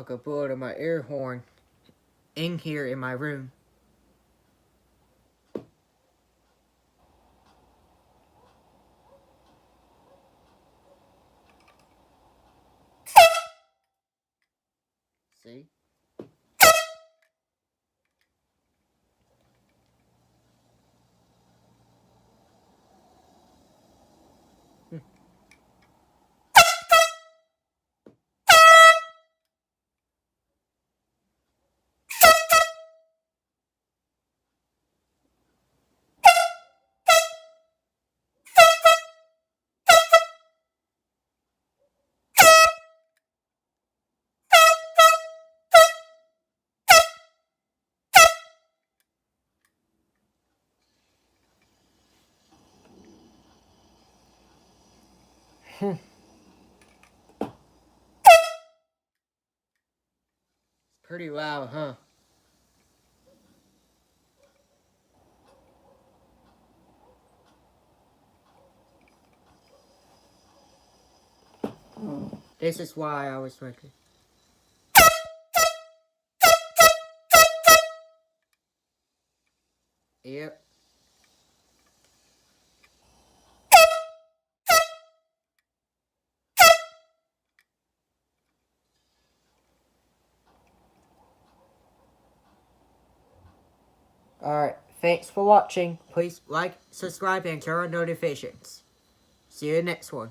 could put my air horn in here in my room. See? Pretty loud, huh? This is why I was making. Yep. Alright, thanks for watching. Please like, subscribe, and turn on notifications. See you in the next one.